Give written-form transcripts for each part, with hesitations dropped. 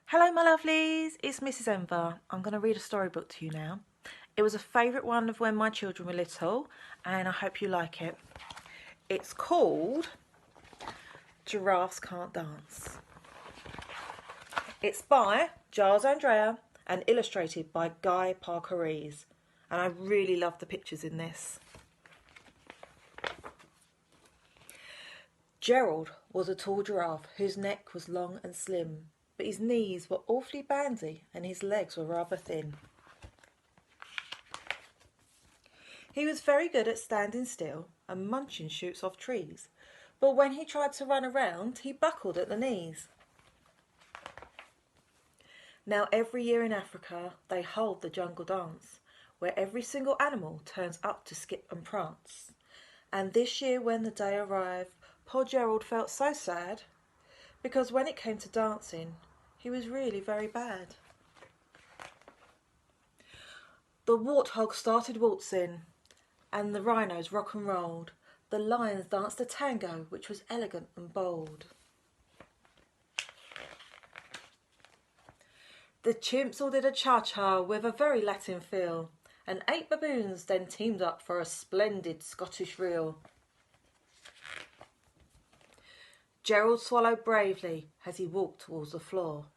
Hello my lovelies, it's Mrs. Enver. I'm going to read a storybook to you now. It was a favourite one of when my children were little and I hope you like it. It's called Giraffes Can't Dance. It's by Giles Andrea and illustrated by Guy Parker Rees, and I really love the pictures in this. Gerald was a tall giraffe whose neck was long and slim, but his knees were awfully bandy and his legs were rather thin. He was very good at standing still and munching shoots off trees, but when he tried to run around, he buckled at the knees. Now every year in Africa they hold the jungle dance, where every single animal turns up to skip and prance. And this year when the day arrived, poor Gerald felt so sad, because when it came to dancing, he was really very bad. The warthogs started waltzing, and the rhinos rock and rolled. The lions danced a tango, which was elegant and bold. The chimps all did a cha-cha with a very Latin feel, and 8 baboons then teamed up for a splendid Scottish reel. Gerald swallowed bravely as he walked towards the floor,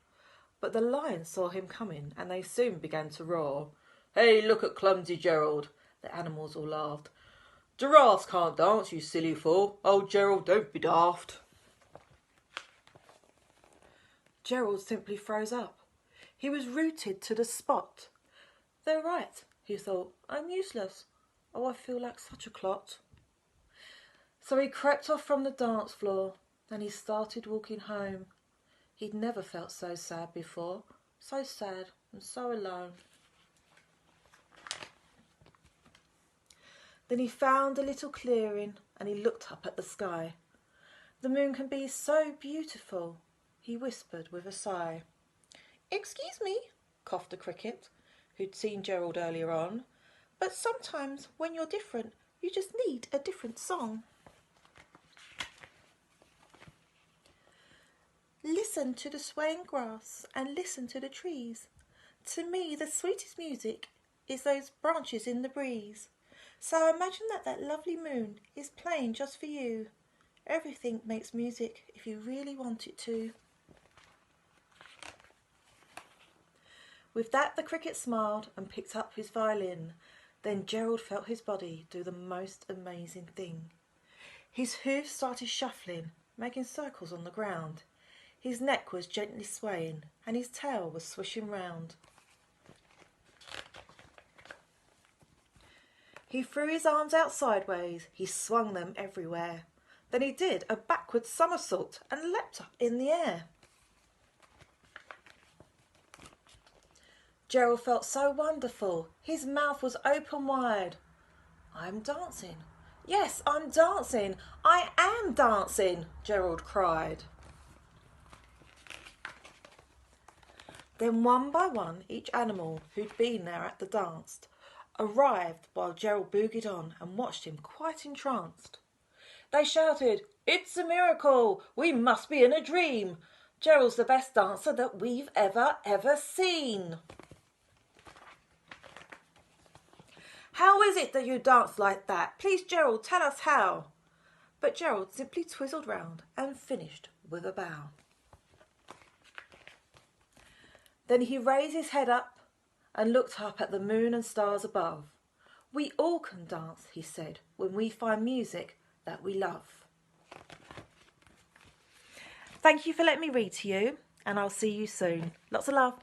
but the lions saw him coming and they soon began to roar. "Hey, look at clumsy Gerald!" The animals all laughed. "Giraffes can't dance, you silly fool! Oh, Gerald, don't be daft!" Gerald simply froze up. He was rooted to the spot. "They're right," he thought. "I'm useless. Oh, I feel like such a clot." So he crept off from the dance floor and he started walking home. He'd never felt so sad before, so sad and so alone. Then he found a little clearing and he looked up at the sky. "The moon can be so beautiful," he whispered with a sigh. "Excuse me," coughed a cricket, who'd seen Gerald earlier on, "but sometimes when you're different, you just need a different song." "Listen to the swaying grass and listen to the trees. To me the sweetest music is those branches in the breeze. So imagine that that lovely moon is playing just for you. Everything makes music if you really want it to." With that the cricket smiled and picked up his violin. Then Gerald felt his body do the most amazing thing. His hooves started shuffling, making circles on the ground. His neck was gently swaying and his tail was swishing round. He threw his arms out sideways, he swung them everywhere. Then he did a backward somersault and leapt up in the air. Gerald felt so wonderful. His mouth was open wide. "I'm dancing. Yes, I'm dancing. I am dancing," Gerald cried. Then one by one each animal who'd been there at the dance arrived while Gerald boogied on and watched him quite entranced. They shouted, "It's a miracle! We must be in a dream! Gerald's the best dancer that we've ever seen!" "How is it that you dance like that? Please, Gerald, tell us how." But Gerald simply twizzled round and finished with a bow. Then he raised his head up and looked up at the moon and stars above. "We all can dance," he said, "when we find music that we love." Thank you for letting me read to you, and I'll see you soon. Lots of love.